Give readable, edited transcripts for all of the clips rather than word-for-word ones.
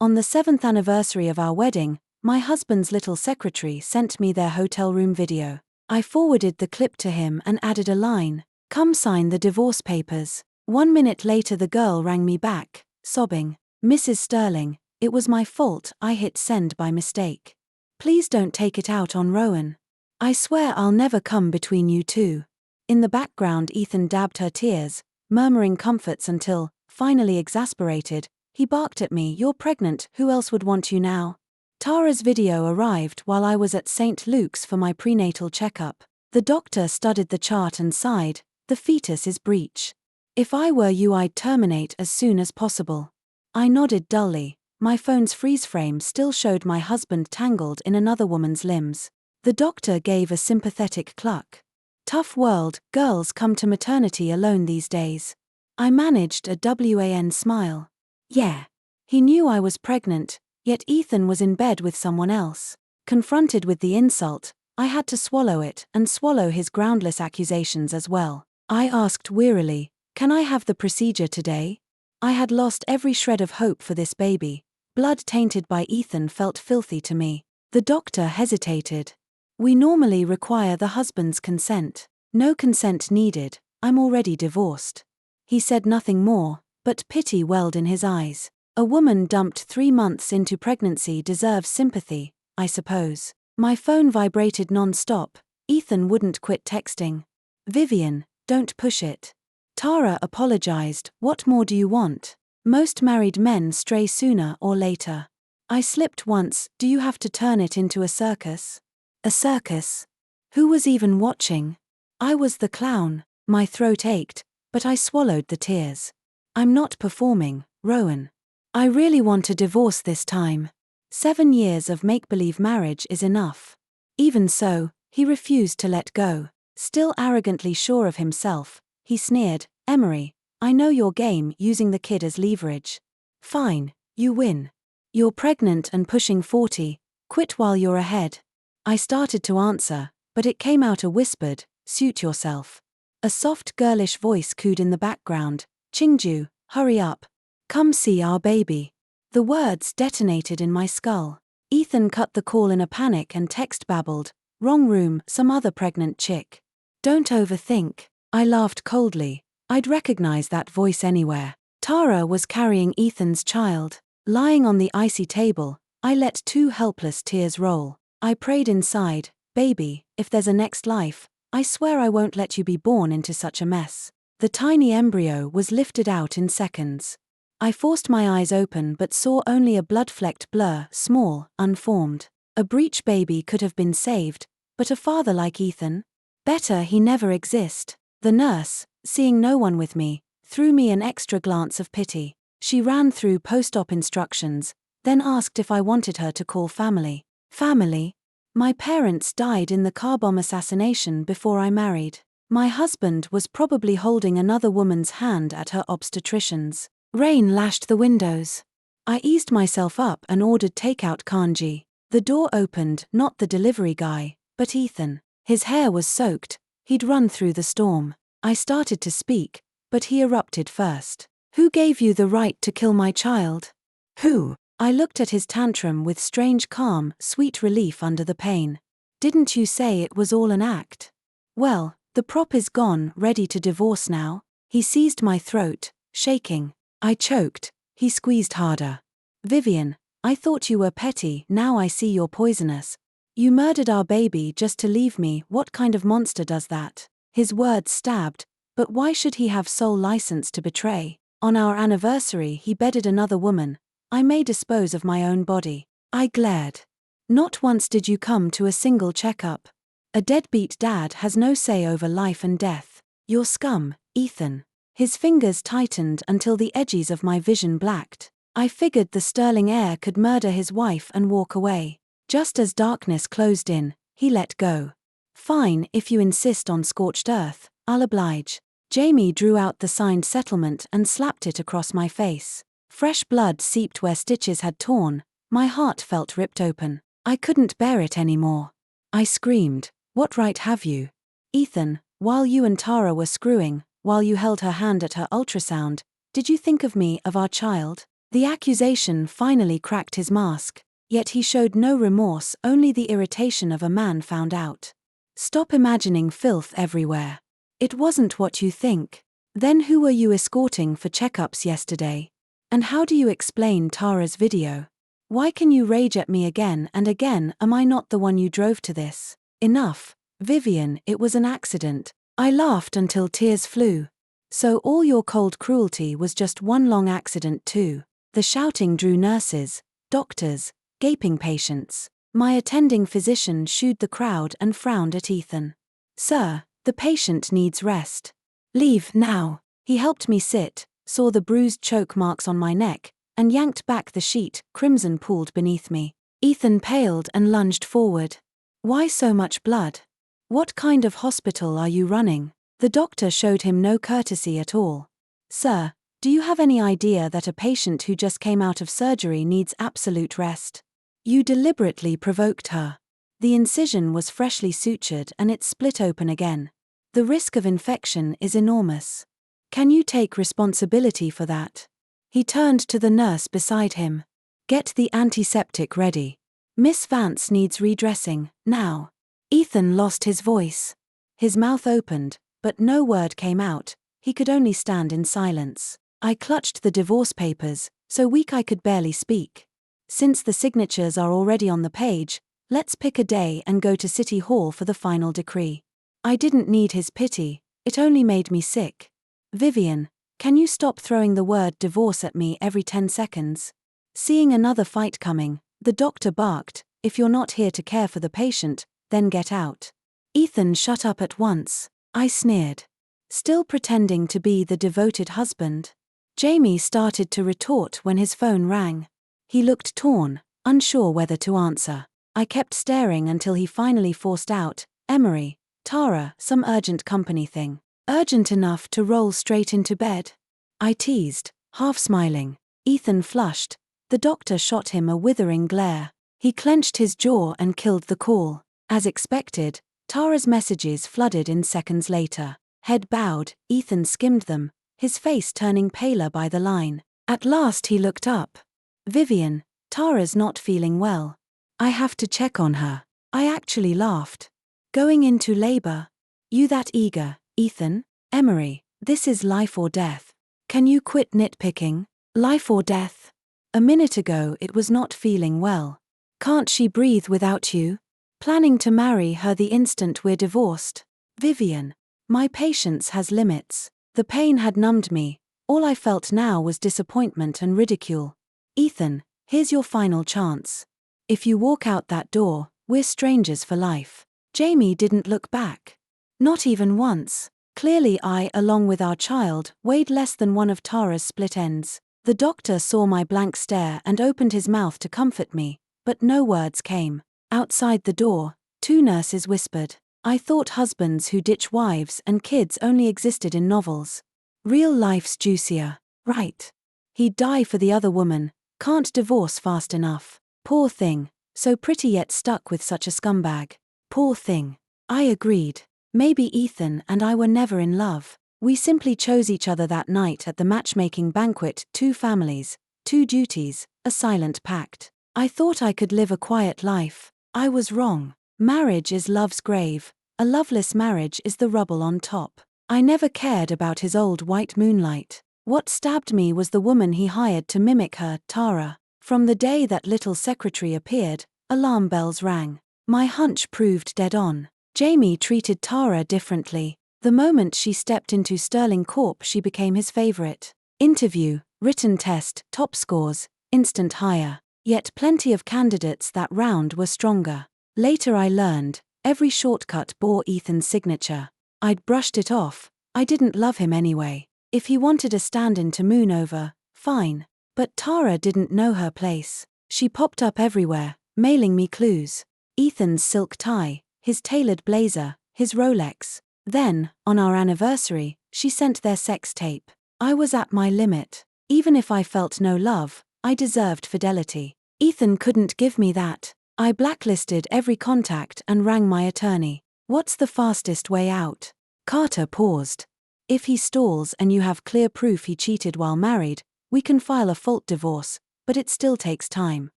On the 7th anniversary of our wedding, my husband's little secretary sent me their hotel room video. I forwarded the clip to him and added a line, "Come sign the divorce papers." 1 minute later the girl rang me back, sobbing, "Mrs. Sterling, it was my fault, I hit send by mistake. Please don't take it out on Rowan. I swear I'll never come between you two." In the background Ethan dabbed her tears, murmuring comforts until, finally exasperated, he barked at me, "You're pregnant, who else would want you now?" Tara's video arrived while I was at St. Luke's for my prenatal checkup. The doctor studied the chart and sighed, "The fetus is breech. If I were you I'd terminate as soon as possible." I nodded dully. My phone's freeze frame still showed my husband tangled in another woman's limbs. The doctor gave a sympathetic cluck. "Tough world, girls come to maternity alone these days." I managed a wan smile. Yeah. He knew I was pregnant, yet Ethan was in bed with someone else. Confronted with the insult, I had to swallow it and swallow his groundless accusations as well. I asked wearily, "Can I have the procedure today?" I had lost every shred of hope for this baby. Blood tainted by Ethan felt filthy to me. The doctor hesitated. "We normally require the husband's consent." "No consent needed, I'm already divorced." He said nothing more, but pity welled in his eyes. A woman dumped 3 months into pregnancy deserves sympathy, I suppose. My phone vibrated non-stop. Ethan wouldn't quit texting. "Vivian, don't push it." Tara apologized, "What more do you want? Most married men stray sooner or later." I slipped once, "Do you have to turn it into a circus?" A circus? Who was even watching? I was the clown. My throat ached, but I swallowed the tears. "I'm not performing, Rowan. I really want a divorce this time. 7 years of make-believe marriage is enough." Even so, he refused to let go. Still arrogantly sure of himself, he sneered, "Emery, I know your game, using the kid as leverage. Fine, you win. You're pregnant and pushing 40, quit while you're ahead." I started to answer, but it came out a whispered, "Suit yourself." A soft girlish voice cooed in the background, "Chingju, hurry up. Come see our baby." The words detonated in my skull. Ethan cut the call in a panic and text babbled, "Wrong room, some other pregnant chick." "Don't overthink." I laughed coldly. I'd recognize that voice anywhere. Tara was carrying Ethan's child. Lying on the icy table, I let 2 helpless tears roll. I prayed inside, "Baby, if there's a next life, I swear I won't let you be born into such a mess." The tiny embryo was lifted out in seconds. I forced my eyes open but saw only a blood-flecked blur, small, unformed. A breech baby could have been saved, but a father like Ethan? Better he never exist. The nurse, seeing no one with me, threw me an extra glance of pity. She ran through post-op instructions, then asked if I wanted her to call family. Family? My parents died in the car bomb assassination before I married. My husband was probably holding another woman's hand at her obstetrician's. Rain lashed the windows. I eased myself up and ordered takeout kanji. The door opened, not the delivery guy, but Ethan. His hair was soaked, he'd run through the storm. I started to speak, but he erupted first. "Who gave you the right to kill my child?" "Who?" I looked at his tantrum with strange calm, sweet relief under the pain. "Didn't you say it was all an act? Well, the prop is gone, ready to divorce now." He seized my throat, shaking. I choked. He squeezed harder. "Vivian, I thought you were petty, now I see you're poisonous. You murdered our baby just to leave me, what kind of monster does that?" His words stabbed, but why should he have sole license to betray? On our anniversary he bedded another woman. I may dispose of my own body. I glared. "Not once did you come to a single checkup. A deadbeat dad has no say over life and death. You're scum, Ethan." His fingers tightened until the edges of my vision blacked. I figured the Sterling heir could murder his wife and walk away. Just as darkness closed in, he let go. "Fine, if you insist on scorched earth, I'll oblige." Jamie drew out the signed settlement and slapped it across my face. Fresh blood seeped where stitches had torn. My heart felt ripped open. I couldn't bear it anymore. I screamed, "What right have you?" "Ethan, while you and Tara were screwing, while you held her hand at her ultrasound, did you think of me, of our child? The accusation finally cracked his mask, yet he showed no remorse, only the irritation of a man found out. Stop imagining filth everywhere. It wasn't what you think. Then who were you escorting for checkups yesterday? And how do you explain Tara's video? Why can you rage at me again and again? Am I not the one you drove to this? Enough, Vivian, it was an accident. I laughed until tears flew. So all your cold cruelty was just one long accident too. The shouting drew nurses, doctors, gaping patients. My attending physician shooed the crowd and frowned at Ethan. Sir, the patient needs rest. Leave now. He helped me sit, saw the bruised choke marks on my neck, and yanked back the sheet, crimson pooled beneath me. Ethan paled and lunged forward. Why so much blood? What kind of hospital are you running? The doctor showed him no courtesy at all. Sir, do you have any idea that a patient who just came out of surgery needs absolute rest? You deliberately provoked her. The incision was freshly sutured and it split open again. The risk of infection is enormous. Can you take responsibility for that? He turned to the nurse beside him. Get the antiseptic ready. Miss Vance needs redressing, now. Ethan lost his voice. His mouth opened, but no word came out. He could only stand in silence. I clutched the divorce papers, so weak I could barely speak. Since the signatures are already on the page, let's pick a day and go to City Hall for the final decree. I didn't need his pity, it only made me sick. Vivian, can you stop throwing the word divorce at me every 10 seconds? Seeing another fight coming, the doctor barked, if you're not here to care for the patient, then get out. Ethan shut up at once. I sneered. Still pretending to be the devoted husband. Jamie started to retort when his phone rang. He looked torn, unsure whether to answer. I kept staring until he finally forced out, Emery, Tara, some urgent company thing. Urgent enough to roll straight into bed? I teased, half smiling. Ethan flushed. The doctor shot him a withering glare. He clenched his jaw and killed the call. As expected, Tara's messages flooded in seconds later. Head bowed, Ethan skimmed them, his face turning paler by the line. At last he looked up. Vivian, Tara's not feeling well. I have to check on her. I actually laughed. Going into labor? You that eager, Ethan? Emery, this is life or death. Can you quit nitpicking? Life or death? A minute ago it was not feeling well. Can't she breathe without you? Planning to marry her the instant we're divorced? Vivian, my patience has limits. The pain had numbed me. All I felt now was disappointment and ridicule. Ethan, here's your final chance. If you walk out that door, we're strangers for life. Jamie didn't look back. Not even once. Clearly I, along with our child, weighed less than one of Tara's split ends. The doctor saw my blank stare and opened his mouth to comfort me, but no words came. Outside the door, 2 nurses whispered. I thought husbands who ditch wives and kids only existed in novels. Real life's juicier, right? He'd die for the other woman, can't divorce fast enough. Poor thing, so pretty yet stuck with such a scumbag. Poor thing. I agreed. Maybe Ethan and I were never in love. We simply chose each other that night at the matchmaking banquet, 2 families, 2 duties, a silent pact. I thought I could live a quiet life. I was wrong. Marriage is love's grave. A loveless marriage is the rubble on top. I never cared about his old white moonlight. What stabbed me was the woman he hired to mimic her, Tara. From the day that little secretary appeared, alarm bells rang. My hunch proved dead on. Jamie treated Tara differently. The moment she stepped into Sterling Corp, she became his favorite. Interview, written test, top scores, instant hire. Yet plenty of candidates that round were stronger. Later I learned, every shortcut bore Ethan's signature. I'd brushed it off. I didn't love him anyway. If he wanted a stand-in to moon over, fine. But Tara didn't know her place. She popped up everywhere, mailing me clues. Ethan's silk tie, his tailored blazer, his Rolex. Then, on our anniversary, she sent their sex tape. I was at my limit. Even if I felt no love, I deserved fidelity. Ethan couldn't give me that. I blacklisted every contact and rang my attorney. What's the fastest way out? Carter paused. If he stalls and you have clear proof he cheated while married, We can file a fault divorce, but it still takes time.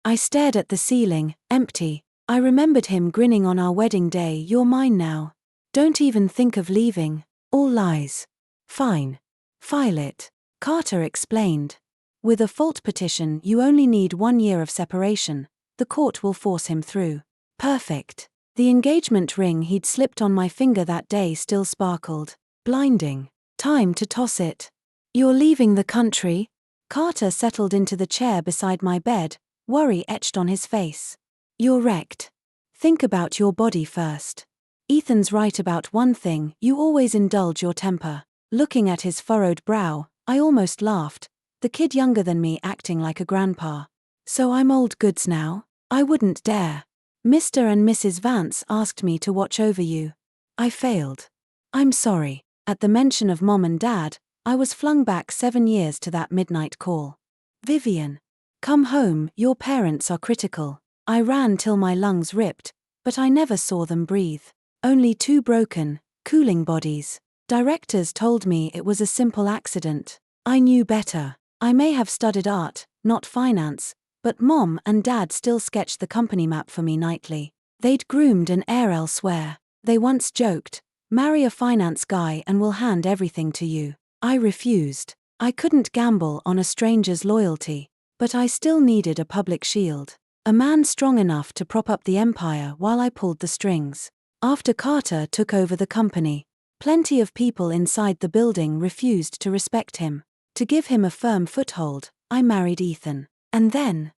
I stared at the ceiling, empty. I remembered him grinning on our wedding day. You're mine now. Don't even think of leaving. All lies. Fine. File it. Carter explained. With a fault petition, you only need 1 year of separation. The court will force him through. Perfect. The engagement ring he'd slipped on my finger that day still sparkled. Blinding. Time to toss it. You're leaving the country? Carter settled into the chair beside my bed, worry etched on his face. You're wrecked. Think about your body first. Ethan's right about one thing, you always indulge your temper. Looking at his furrowed brow, I almost laughed, the kid younger than me acting like a grandpa. So I'm old goods now? I wouldn't dare. Mr. and Mrs. Vance asked me to watch over you. I failed. I'm sorry. At the mention of Mom and Dad, I was flung back 7 years to that midnight call. Vivian. Come home, your parents are critical. I ran till my lungs ripped, but I never saw them breathe. Only 2 broken, cooling bodies. Directors told me it was a simple accident. I knew better. I may have studied art, not finance, but Mom and Dad still sketched the company map for me nightly. They'd groomed an heir elsewhere. They once joked, marry a finance guy and we'll hand everything to you. I refused. I couldn't gamble on a stranger's loyalty. But I still needed a public shield. A man strong enough to prop up the empire while I pulled the strings. After Carter took over the company, plenty of people inside the building refused to respect him. To give him a firm foothold, I married Ethan. And then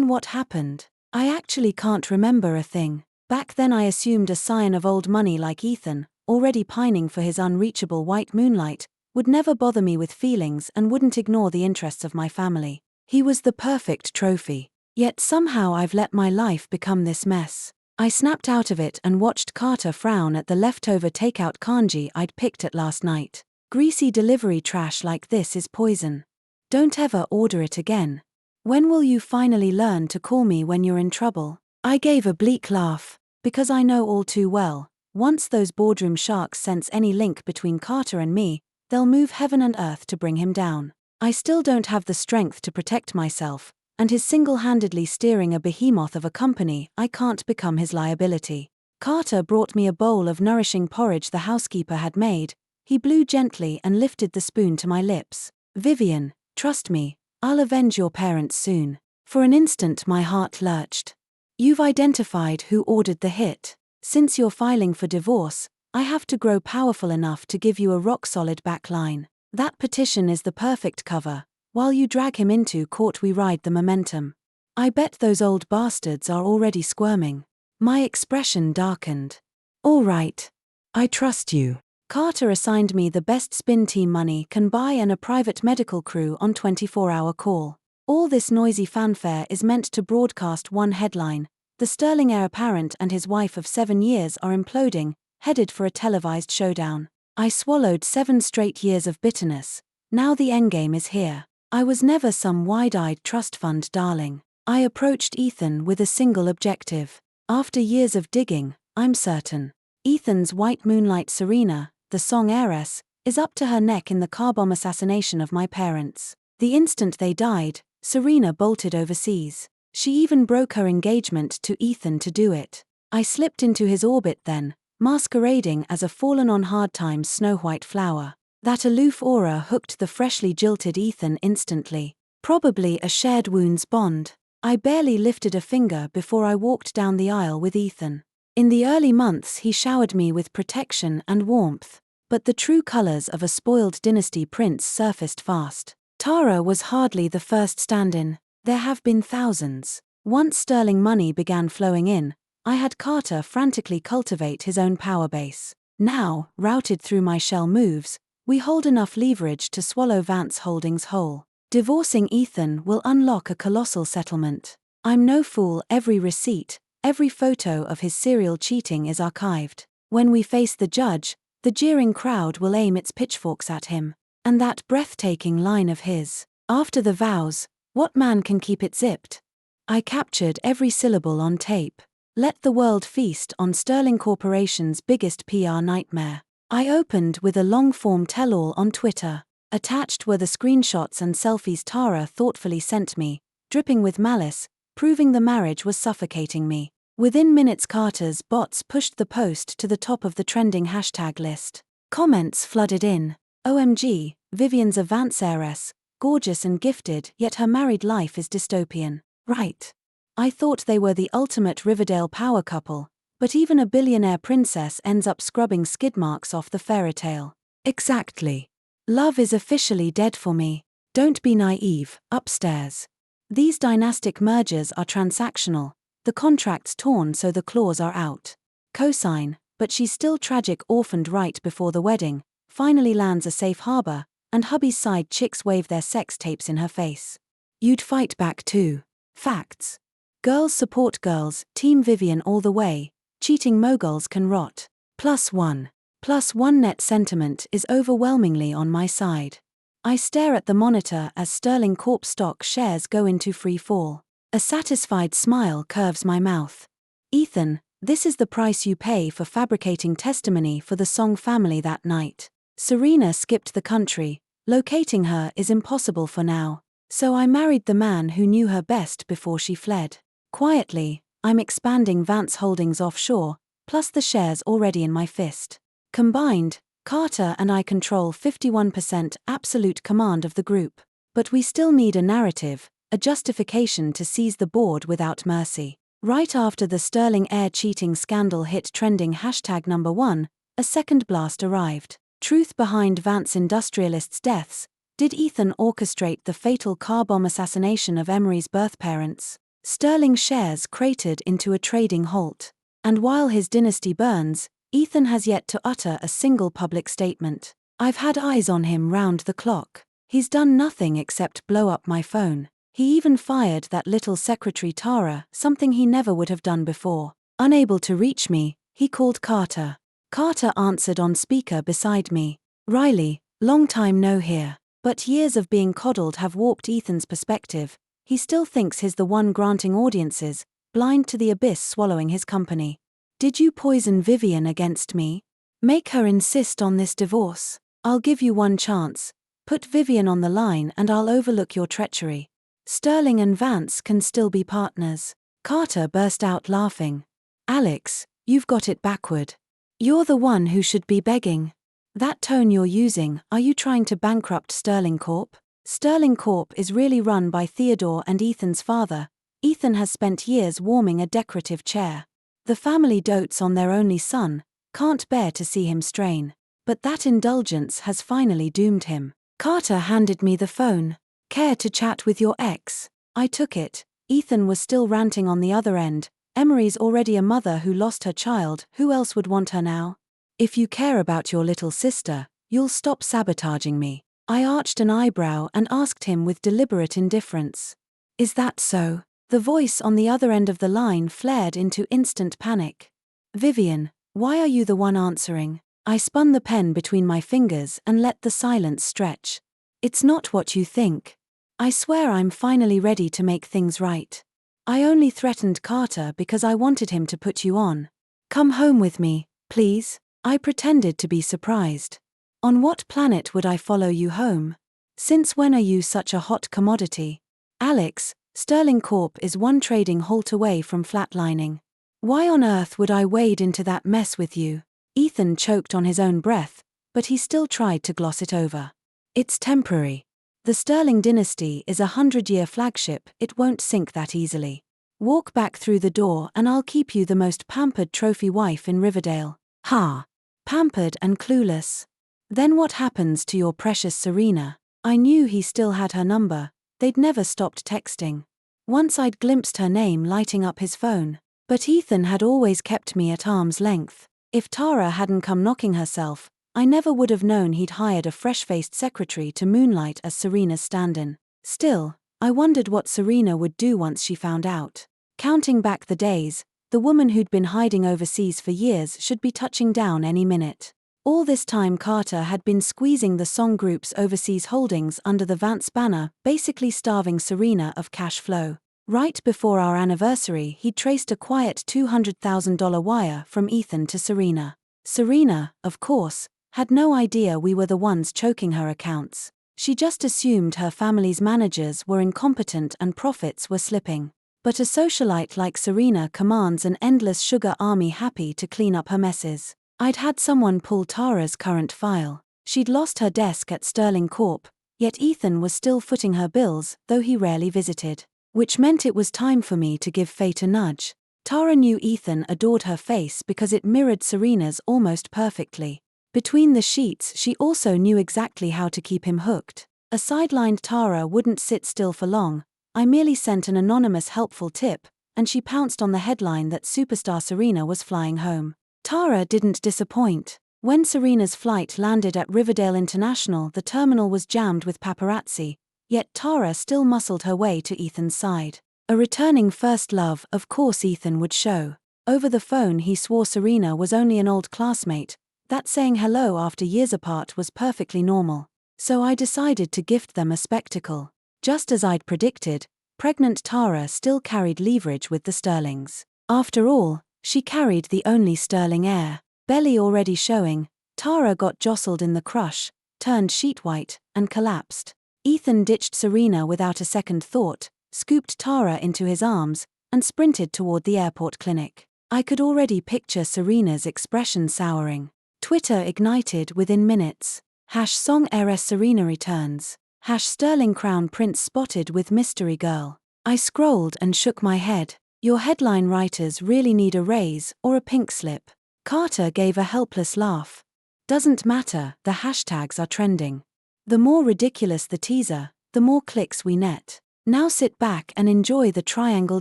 what happened? I actually can't remember a thing. Back then I assumed a scion of old money like Ethan, already pining for his unreachable white moonlight, would never bother me with feelings and wouldn't ignore the interests of my family. He was the perfect trophy. Yet somehow I've let my life become this mess. I snapped out of it and watched Carter frown at the leftover takeout kanji I'd picked at last night. Greasy delivery trash like this is poison. Don't ever order it again. When will you finally learn to call me when you're in trouble? I gave a bleak laugh, because I know all too well, once those boardroom sharks sense any link between Carter and me, they'll move heaven and earth to bring him down. I still don't have the strength to protect myself, and his single-handedly steering a behemoth of a company, I can't become his liability. Carter brought me a bowl of nourishing porridge the housekeeper had made. He blew gently and lifted the spoon to my lips. Vivian, trust me, I'll avenge your parents soon. For an instant my heart lurched. You've identified who ordered the hit. Since you're filing for divorce, I have to grow powerful enough to give you a rock-solid backline. That petition is the perfect cover. While you drag him into court we ride the momentum. I bet those old bastards are already squirming. My expression darkened. All right. I trust you. Carter assigned me the best spin team money can buy and a private medical crew on 24-hour call. All this noisy fanfare is meant to broadcast one headline. The sterling heir apparent and his wife of 7 years are imploding, headed for a televised showdown. I swallowed 7 straight years of bitterness. Now the endgame is here. I was never some wide-eyed trust fund darling. I approached Ethan with a single objective. After years of digging, I'm certain. Ethan's white moonlight Serena, the song heiress, is up to her neck in the car bomb assassination of my parents. The instant they died, Serena bolted overseas. She even broke her engagement to Ethan to do it. I slipped into his orbit then, masquerading as a fallen on hard times snow-white flower. That aloof aura hooked the freshly jilted Ethan instantly. Probably a shared wounds bond. I barely lifted a finger before I walked down the aisle with Ethan. In the early months he showered me with protection and warmth. But the true colors of a spoiled dynasty prince surfaced fast. Tara was hardly the first stand-in. There have been thousands. Once sterling money began flowing in, I had Carter frantically cultivate his own power base. Now, routed through my shell moves, we hold enough leverage to swallow Vance Holdings whole. Divorcing Ethan will unlock a colossal settlement. I'm no fool. Every receipt, every photo of his serial cheating is archived. When we face the judge, the jeering crowd will aim its pitchforks at him. And that breathtaking line of his, after the vows, what man can keep it zipped? I captured every syllable on tape. Let the world feast on Sterling Corporation's biggest PR nightmare. I opened with a long-form tell-all on Twitter. Attached were the screenshots and selfies Tara thoughtfully sent me, dripping with malice, proving the marriage was suffocating me. Within minutes Carter's bots pushed the post to the top of the trending hashtag list. Comments flooded in. OMG, Vivian's a Vance heiress, gorgeous and gifted, yet her married life is dystopian. Right. I thought they were the ultimate Riverdale power couple, but even a billionaire princess ends up scrubbing skid marks off the fairy tale. Exactly. Love is officially dead for me. Don't be naive, upstairs. These dynastic mergers are transactional, the contract's torn so the claws are out. Cosign, but she's still tragic orphaned right before the wedding, finally lands a safe harbor, and hubby's side chicks wave their sex tapes in her face. You'd fight back too. Facts. Girls support girls, Team Vivian all the way, cheating moguls can rot. +1. +1 net sentiment is overwhelmingly on my side. I stare at the monitor as Sterling Corp stock shares go into free fall. A satisfied smile curves my mouth. Ethan, this is the price you pay for fabricating testimony for the Song family that night. Serena skipped the country, locating her is impossible for now. So I married the man who knew her best before she fled. Quietly, I'm expanding Vance Holdings offshore, plus the shares already in my fist. Combined, Carter and I control 51% absolute command of the group. But we still need a narrative, a justification to seize the board without mercy. Right after the Sterling Air cheating scandal hit trending hashtag #1, a second blast arrived. Truth behind Vance industrialists' deaths. Did Ethan orchestrate the fatal car bomb assassination of Emery's birth parents? Sterling shares cratered into a trading halt. And while his dynasty burns, Ethan has yet to utter a single public statement. I've had eyes on him round the clock. He's done nothing except blow up my phone. He even fired that little secretary Tara, something he never would have done before. Unable to reach me, he called Carter. Carter answered on speaker beside me. Riley, long time no hear. But years of being coddled have warped Ethan's perspective. He still thinks he's the one granting audiences, blind to the abyss swallowing his company. Did you poison Vivian against me? Make her insist on this divorce. I'll give you one chance. Put Vivian on the line and I'll overlook your treachery. Sterling and Vance can still be partners. Carter burst out laughing. Alex, you've got it backward. You're the one who should be begging. That tone you're using, are you trying to bankrupt Sterling Corp? Sterling Corp is really run by Theodore and Ethan's father. Ethan has spent years warming a decorative chair. The family dotes on their only son, can't bear to see him strain. But that indulgence has finally doomed him. Carter handed me the phone. Care to chat with your ex? I took it. Ethan was still ranting on the other end. Emery's already a mother who lost her child, who else would want her now? If you care about your little sister, you'll stop sabotaging me. I arched an eyebrow and asked him with deliberate indifference. Is that so? The voice on the other end of the line flared into instant panic. Vivian, why are you the one answering? I spun the pen between my fingers and let the silence stretch. It's not what you think. I swear I'm finally ready to make things right. I only threatened Carter because I wanted him to put you on. Come home with me, please. I pretended to be surprised. On what planet would I follow you home? Since when are you such a hot commodity? Alex, Sterling Corp is one trading halt away from flatlining. Why on earth would I wade into that mess with you? Ethan choked on his own breath, but he still tried to gloss it over. It's temporary. The Sterling dynasty is a 100-year flagship, it won't sink that easily. Walk back through the door and I'll keep you the most pampered trophy wife in Riverdale. Ha! Pampered and clueless. Then what happens to your precious Serena? I knew he still had her number, they'd never stopped texting. Once I'd glimpsed her name lighting up his phone. But Ethan had always kept me at arm's length. If Tara hadn't come knocking herself, I never would have known he'd hired a fresh-faced secretary to moonlight as Serena's stand-in. Still, I wondered what Serena would do once she found out. Counting back the days, the woman who'd been hiding overseas for years should be touching down any minute. All this time Carter had been squeezing the Song Group's overseas holdings under the Vance banner, basically starving Serena of cash flow. Right before our anniversary he'd traced a quiet $200,000 wire from Ethan to Serena. Serena, of course, had no idea we were the ones choking her accounts. She just assumed her family's managers were incompetent and profits were slipping. But a socialite like Serena commands an endless sugar army happy to clean up her messes. I'd had someone pull Tara's current file. She'd lost her desk at Sterling Corp, yet Ethan was still footing her bills, though he rarely visited. Which meant it was time for me to give fate a nudge. Tara knew Ethan adored her face because it mirrored Serena's almost perfectly. Between the sheets, she also knew exactly how to keep him hooked. A sidelined Tara wouldn't sit still for long. I merely sent an anonymous helpful tip, and she pounced on the headline that superstar Serena was flying home. Tara didn't disappoint. When Serena's flight landed at Riverdale International, the terminal was jammed with paparazzi, yet Tara still muscled her way to Ethan's side. A returning first love, of course Ethan would show. Over the phone he swore Serena was only an old classmate, that saying hello after years apart was perfectly normal. So I decided to gift them a spectacle. Just as I'd predicted, pregnant Tara still carried leverage with the Sterlings. After all, she carried the only Sterling heir. Belly already showing, Tara got jostled in the crush, turned sheet white, and collapsed. Ethan ditched Serena without a second thought, scooped Tara into his arms, and sprinted toward the airport clinic. I could already picture Serena's expression souring. Twitter ignited within minutes. #song heiress Serena returns. #Sterling crown prince spotted with mystery girl. I scrolled and shook my head. Your headline writers really need a raise or a pink slip. Carter gave a helpless laugh. Doesn't matter, the hashtags are trending. The more ridiculous the teaser, the more clicks we net. Now sit back and enjoy the triangle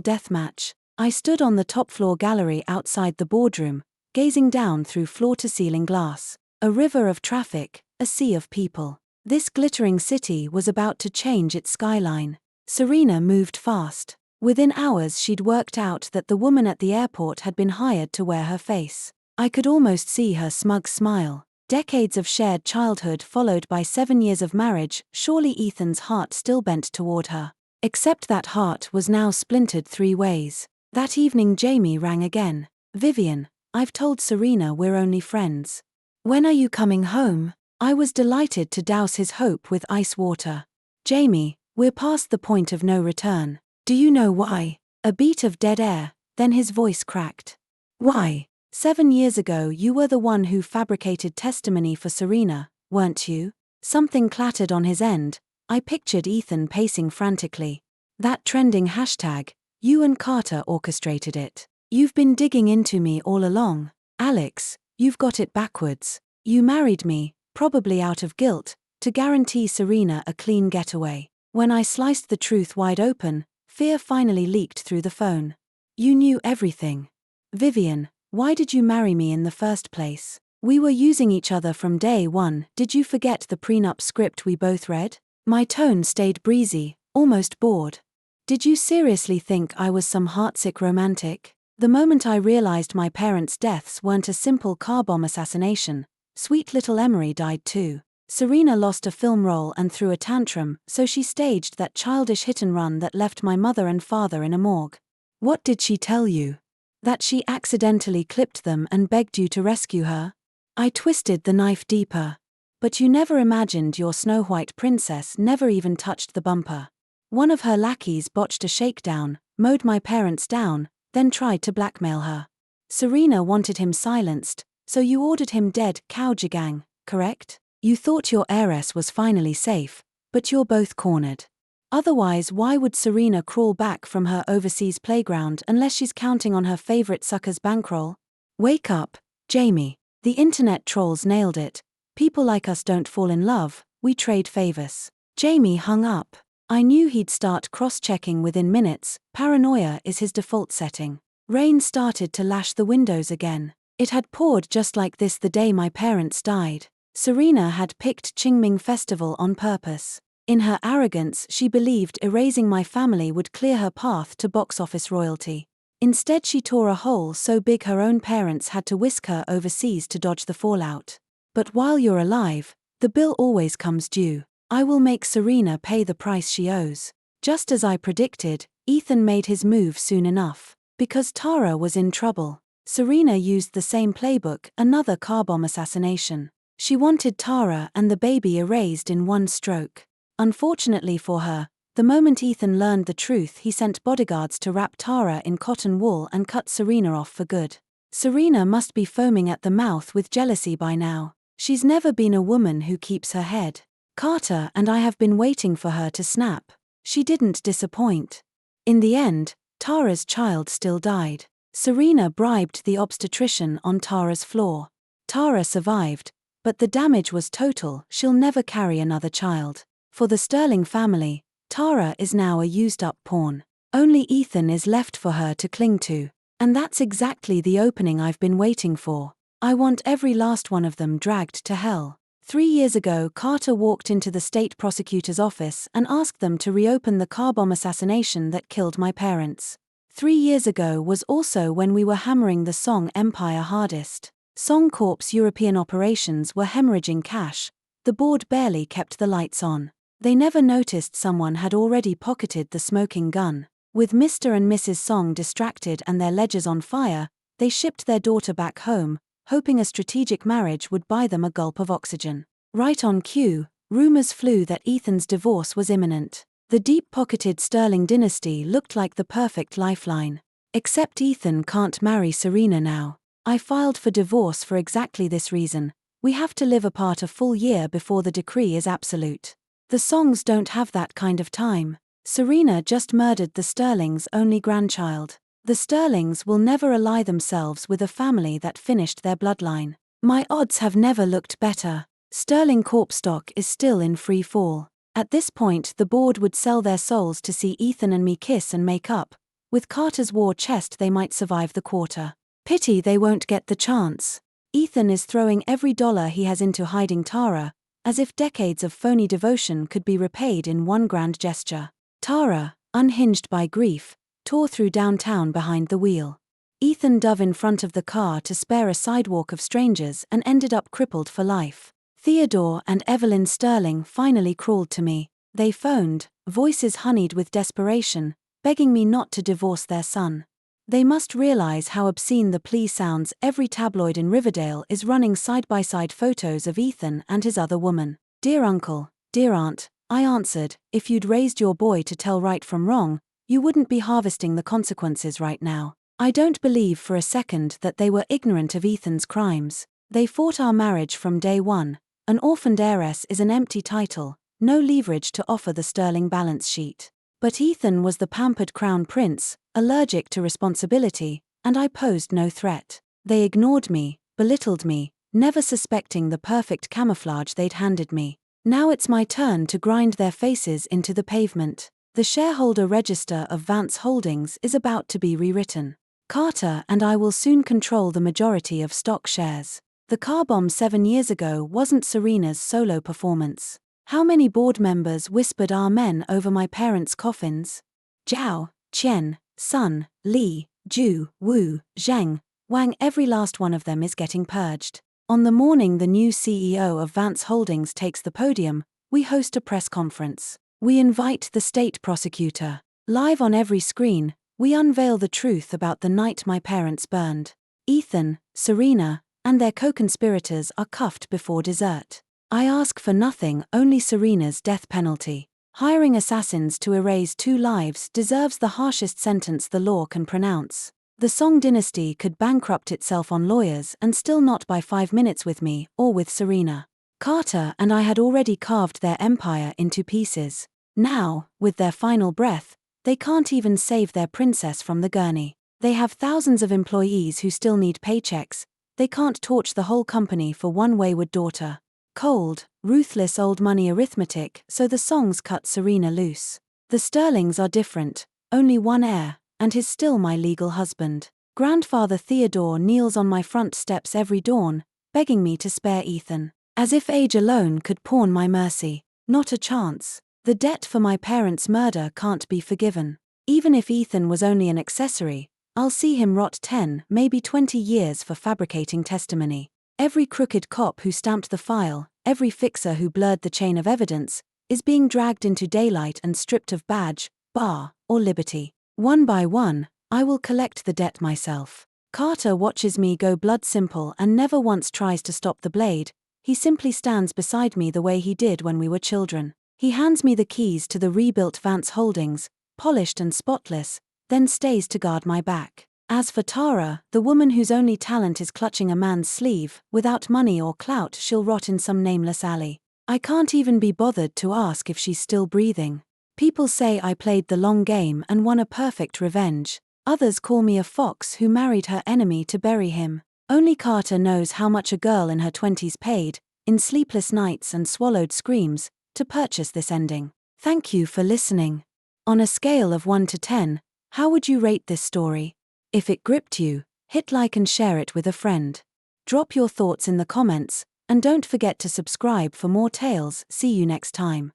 deathmatch. I stood on the top floor gallery outside the boardroom, gazing down through floor-to-ceiling glass. A river of traffic, a sea of people. This glittering city was about to change its skyline. Serena moved fast. Within hours she'd worked out that the woman at the airport had been hired to wear her face. I could almost see her smug smile. Decades of shared childhood followed by 7 years of marriage, surely Ethan's heart still bent toward her. Except that heart was now splintered 3 ways. That evening Jamie rang again. "Vivian, I've told Serena we're only friends. When are you coming home?" I was delighted to douse his hope with ice water. "Jamie, we're past the point of no return. Do you know why?" A beat of dead air, then his voice cracked. "Why? 7 years ago you were the one who fabricated testimony for Serena, weren't you?" Something clattered on his end. I pictured Ethan pacing frantically. "That trending hashtag, you and Carter orchestrated it. You've been digging into me all along. Alex, you've got it backwards. You married me, probably out of guilt, to guarantee Serena a clean getaway." When I sliced the truth wide open, fear finally leaked through the phone. "You knew everything. Vivian, why did you marry me in the first place? We were using each other from day one. Did you forget the prenup script we both read?" My tone stayed breezy, almost bored. "Did you seriously think I was some heartsick romantic?" The moment I realized my parents' deaths weren't a simple car bomb assassination, sweet little Emery died too. Serena lost a film role and threw a tantrum, so she staged that childish hit-and-run that left my mother and father in a morgue. "What did she tell you? That she accidentally clipped them and begged you to rescue her?" I twisted the knife deeper. "But you never imagined your Snow White princess never even touched the bumper. One of her lackeys botched a shakedown, mowed my parents down, then tried to blackmail her. Serena wanted him silenced, so you ordered him dead, Cowjigang, correct? You thought your heiress was finally safe, but you're both cornered. Otherwise, why would Serena crawl back from her overseas playground unless she's counting on her favorite sucker's bankroll? Wake up, Jamie. The internet trolls nailed it. People like us don't fall in love, we trade favors." Jamie hung up. I knew he'd start cross-checking within minutes. Paranoia is his default setting. Rain started to lash the windows again. It had poured just like this the day my parents died. Serena had picked Qingming Festival on purpose. In her arrogance, she believed erasing my family would clear her path to box office royalty. Instead, she tore a hole so big her own parents had to whisk her overseas to dodge the fallout. But while you're alive, the bill always comes due. I will make Serena pay the price she owes. Just as I predicted, Ethan made his move soon enough. Because Tara was in trouble, Serena used the same playbook, another car bomb assassination. She wanted Tara and the baby erased in one stroke. Unfortunately for her, the moment Ethan learned the truth, he sent bodyguards to wrap Tara in cotton wool and cut Serena off for good. Serena must be foaming at the mouth with jealousy by now. She's never been a woman who keeps her head. Carter and I have been waiting for her to snap. She didn't disappoint. In the end, Tara's child still died. Serena bribed the obstetrician on Tara's floor. Tara survived, but the damage was total. She'll never carry another child. For the Sterling family, Tara is now a used-up pawn. Only Ethan is left for her to cling to. And that's exactly the opening I've been waiting for. I want every last one of them dragged to hell. 3 years ago, Carter walked into the state prosecutor's office and asked them to reopen the car bomb assassination that killed my parents. 3 years ago was also when we were hammering the Song empire hardest. Song Corp's European operations were hemorrhaging cash. The board barely kept the lights on. They never noticed someone had already pocketed the smoking gun. With Mr. and Mrs. Song distracted and their ledgers on fire, they shipped their daughter back home, hoping a strategic marriage would buy them a gulp of oxygen. Right on cue, rumors flew that Ethan's divorce was imminent. The deep-pocketed Sterling dynasty looked like the perfect lifeline. Except Ethan can't marry Serena now. I filed for divorce for exactly this reason. We have to live apart a full year before the decree is absolute. The Songs don't have that kind of time. Serena just murdered the Sterlings' only grandchild. The Sterlings will never ally themselves with a family that finished their bloodline. My odds have never looked better. Sterling Corp stock is still in free fall. At this point, the board would sell their souls to see Ethan and me kiss and make up. With Carter's war chest, they might survive the quarter. Pity they won't get the chance. Ethan is throwing every dollar he has into hiding Tara, as if decades of phony devotion could be repaid in one grand gesture. Tara, unhinged by grief, tore through downtown behind the wheel. Ethan dove in front of the car to spare a sidewalk of strangers and ended up crippled for life. Theodore and Evelyn Sterling finally crawled to me. They phoned, voices honeyed with desperation, begging me not to divorce their son. They must realize how obscene the plea sounds. Every tabloid in Riverdale is running side-by-side photos of Ethan and his other woman. Dear uncle, dear aunt, I answered, if you'd raised your boy to tell right from wrong, you wouldn't be harvesting the consequences right now. I don't believe for a second that they were ignorant of Ethan's crimes. They fought our marriage from day one. An orphaned heiress is an empty title, no leverage to offer the Sterling balance sheet. But Ethan was the pampered crown prince, allergic to responsibility, and I posed no threat. They ignored me, belittled me, never suspecting the perfect camouflage they'd handed me. Now it's my turn to grind their faces into the pavement. The shareholder register of Vance Holdings is about to be rewritten. Carter and I will soon control the majority of stock shares. The car bomb 7 years ago wasn't Serena's solo performance. How many board members whispered amen over my parents' coffins? Zhao, Chen, Sun, Li, Ju, Wu, Zheng, Wang, every last one of them is getting purged. On the morning the new CEO of Vance Holdings takes the podium, we host a press conference. We invite the state prosecutor. Live on every screen, we unveil the truth about the night my parents burned. Ethan, Serena, and their co-conspirators are cuffed before dessert. I ask for nothing, only Serena's death penalty. Hiring assassins to erase 2 lives deserves the harshest sentence the law can pronounce. The Song dynasty could bankrupt itself on lawyers and still not buy 5 minutes with me or with Serena. Carter and I had already carved their empire into pieces. Now, with their final breath, they can't even save their princess from the gurney. They have thousands of employees who still need paychecks. They can't torch the whole company for one wayward daughter. Cold, ruthless old money arithmetic, so the Songs cut Serena loose. The Sterlings are different, only one heir, and he's still my legal husband. Grandfather Theodore kneels on my front steps every dawn, begging me to spare Ethan. As if age alone could pawn my mercy. Not a chance. The debt for my parents' murder can't be forgiven. Even if Ethan was only an accessory, I'll see him rot 10, maybe 20 years for fabricating testimony. Every crooked cop who stamped the file, every fixer who blurred the chain of evidence, is being dragged into daylight and stripped of badge, bar, or liberty. One by one, I will collect the debt myself. Carter watches me go blood simple and never once tries to stop the blade, He simply stands beside me the way he did when we were children. He hands me the keys to the rebuilt Vance Holdings, polished and spotless, then stays to guard my back. As for Tara, the woman whose only talent is clutching a man's sleeve, without money or clout she'll rot in some nameless alley. I can't even be bothered to ask if she's still breathing. People say I played the long game and won a perfect revenge. Others call me a fox who married her enemy to bury him. Only Carter knows how much a girl in her 20s paid, in sleepless nights and swallowed screams, to purchase this ending. Thank you for listening. On a scale of 1 to 10, how would you rate this story? If it gripped you, hit like and share it with a friend. Drop your thoughts in the comments, and don't forget to subscribe for more tales. See you next time.